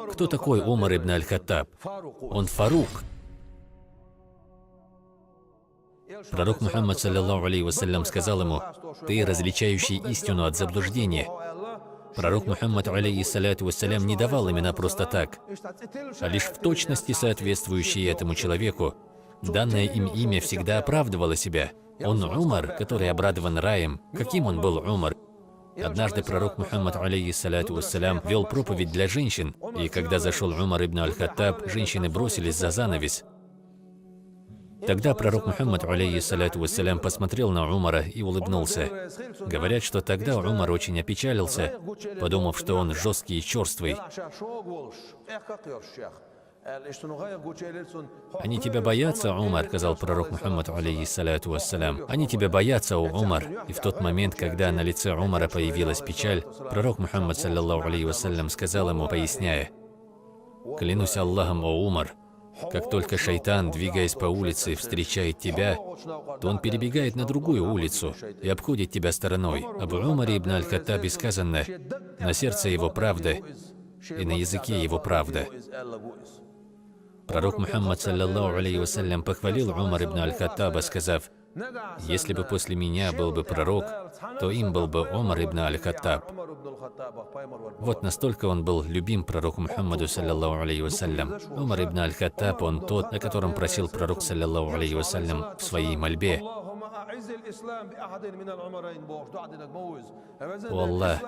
Кто такой Умар ибн аль-Хаттаб? Он Фарук. Пророк Мухаммад, саллаллаху алейхи вассалям, сказал ему: «Ты, различающий истину от заблуждения». Пророк Мухаммад, алейхиссаляту вассалям, не давал имена просто так, а лишь в точности соответствующие этому человеку. Данное им имя всегда оправдывало себя. Он Умар, который обрадован раем. Каким он был Умар? Однажды пророк Мухаммад, алейхиссаляту вассалям, вел проповедь для женщин, и когда зашел Умар ибн аль-Хаттаб, женщины бросились за занавес. Тогда пророк Мухаммад, алейхиссаляту вассалям, посмотрел на Умара и улыбнулся. Говорят, что тогда Умар очень опечалился, подумав, что он жесткий и черствый. «Они тебя боятся, Умар», — сказал пророк Мухаммад, алейхиссаляту вассалям. «Они тебя боятся, о Умар». И в тот момент, когда на лице Умара появилась печаль, пророк Мухаммад, саллаллаху алейхи вассалям, сказал ему, поясняя: «Клянусь Аллахом, о Умар, как только шайтан, двигаясь по улице, встречает тебя, то он перебегает на другую улицу и обходит тебя стороной». Об Умаре ибн аль-Хаттабе сказано: «На сердце его правда, и на языке его правда». Пророк Мухаммад, саллаллаху алейхи вассалям, похвалил Умар ибн аль-Хаттаба, сказав: «Если бы после меня был бы пророк, то им был бы Умар ибн аль-Хаттаб». Вот настолько он был любим пророку Мухаммаду, саллаллаху алейхи вассалям. Умар ибн аль-Хаттаб, он тот, о котором просил пророк, саллаллаху алейхи вассалям, в своей мольбе: «О Аллах,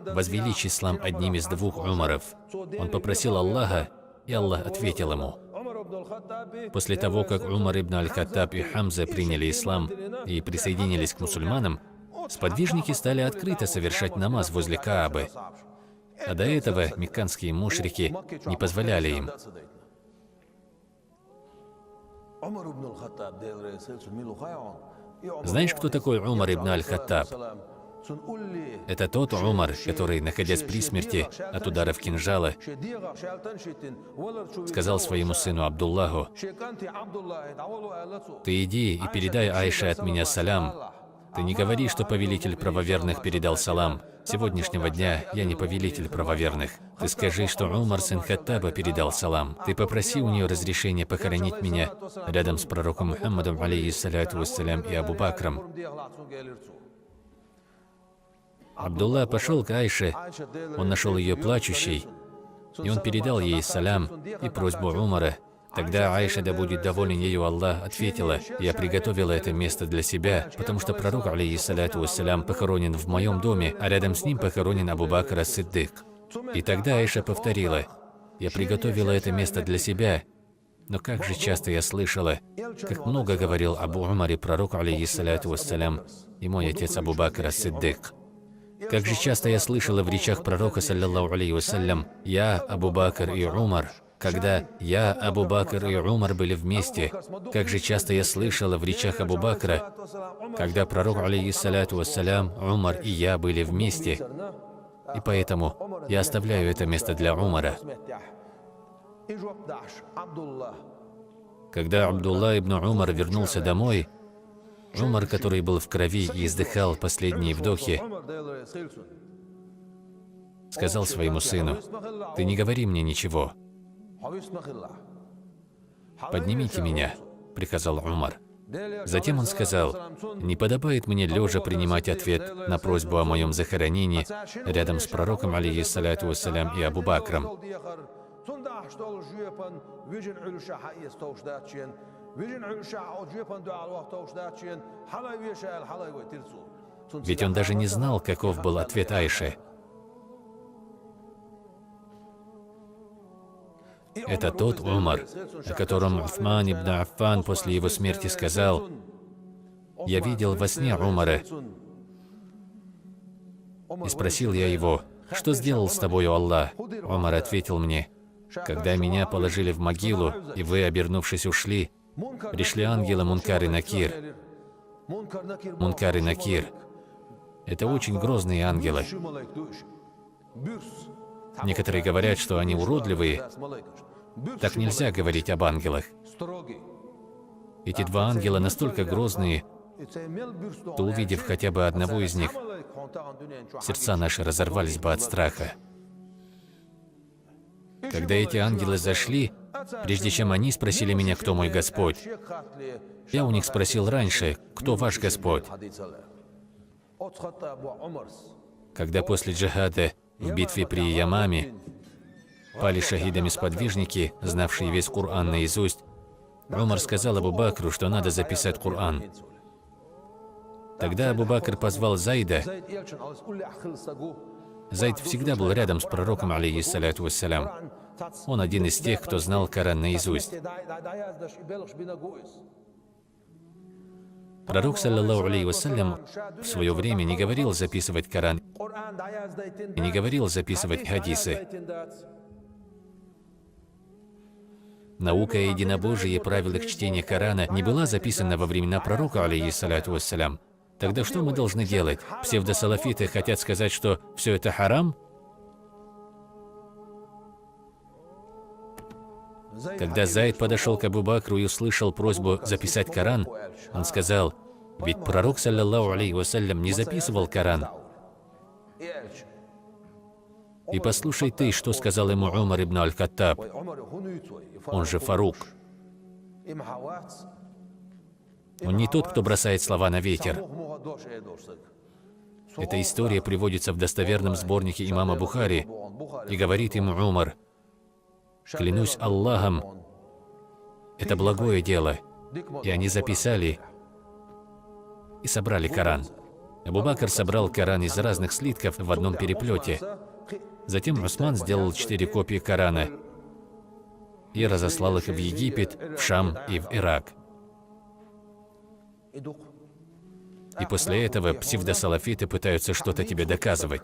возвеличь ислам одним из двух Умаров». Он попросил Аллаха, и Аллах ответил ему. После того, как Умар ибн аль-Хаттаб и Хамза приняли ислам и присоединились к мусульманам, сподвижники стали открыто совершать намаз возле Каабы, а до этого мекканские мушрики не позволяли им. Знаешь, кто такой Умар ибн аль-Хаттаб? Это тот Умар, который, находясь при смерти от ударов кинжала, сказал своему сыну Абдуллаху: «Ты иди и передай Айше от меня салям. Ты не говори, что повелитель правоверных передал салам. С сегодняшнего дня я не повелитель правоверных. Ты скажи, что Умар сын Хаттаба передал салам. Ты попроси у нее разрешения похоронить меня рядом с пророком Мухаммадом, алейхиссаляту вассалям, и Абу Бакром». Абдулла пошел к Айше, он нашел ее плачущей, и он передал ей салям и просьбу Умара. Тогда Айша, да будет доволен ею Аллах, ответила: «Я приготовила это место для себя, потому что пророк, алейхиссаляту вассалям, похоронен в моем доме, а рядом с ним похоронен Абу Бакр ас-Сиддик». И тогда Айша повторила: «Я приготовила это место для себя». Но как же часто я слышала, как много говорил об Умаре пророк, алейхиссаляту вассалям, и мой отец Абу Бакр ас-Сиддик. Как же часто я слышала в речах пророка, саллаллаху алейхи вассалям: «Я, Абу Бакр и Умар», когда «я, Абу Бакр и Умар были вместе». Как же часто я слышала в речах Абу Бакра, когда пророк, алейхиссаляту вассалям, Умар и я были вместе. И поэтому я оставляю это место для Умара. Когда Абдулла ибн Умар вернулся домой, Умар, который был в крови и издыхал последние вдохи, сказал своему сыну: «Ты не говори мне ничего. Поднимите меня», — приказал Умар. Затем он сказал: «Не подобает мне лежа принимать ответ на просьбу о моем захоронении рядом с пророком, алейхиссаляту вассалям, и Абу Бакром». Ведь он даже не знал, каков был ответ Айши. Это тот Умар, о котором Уфман ибн Аффан после его смерти сказал: «Я видел во сне Умара». И спросил я его: «Что сделал с тобою Аллах?» Умар ответил мне: «Когда меня положили в могилу, и вы, обернувшись, ушли, пришли ангелы Мункар и Накир». Мункар и Накир — это очень грозные ангелы. Некоторые говорят, что они уродливые. Так нельзя говорить об ангелах. Эти два ангела настолько грозные, что, увидев хотя бы одного из них, сердца наши разорвались бы от страха. Когда эти ангелы зашли, прежде чем они спросили меня, кто мой Господь, я у них спросил раньше, кто ваш Господь. Когда после джихада в битве при Ямаме пали шахидами сподвижники, знавшие весь Коран наизусть, Умар сказал Абу Бакру, что надо записать Коран. Тогда Абу Бакр позвал Зайда. Зайд всегда был рядом с пророком, алейхиссаляту вассалям. Он один из тех, кто знал Коран наизусть. Пророк, саллаллаху алейхи вассалям, в свое время не говорил записывать Коран и не говорил записывать хадисы. Наука о единобожии и правилах чтения Корана не была записана во времена пророка, алейхиссаляту вассалям. Тогда что мы должны делать? Псевдосалафиты хотят сказать, что все это харам? Когда Зайд подошел к Абу Бакру и услышал просьбу записать Коран, он сказал: ведь пророк, саллаллаху алейхи вассалям, не записывал Коран. И послушай ты, что сказал ему Умар ибн аль-Хаттаб, он же Фарук. Он не тот, кто бросает слова на ветер. Эта история приводится в достоверном сборнике имама Бухари, и говорит ему Умар: клянусь Аллахом, это благое дело. И они записали и собрали Коран. Абу Бакр собрал Коран из разных слитков в одном переплете. Затем Усман сделал 4 копии Корана и разослал их в Египет, в Шам и в Ирак. И после этого псевдосалафиты пытаются что-то тебе доказывать.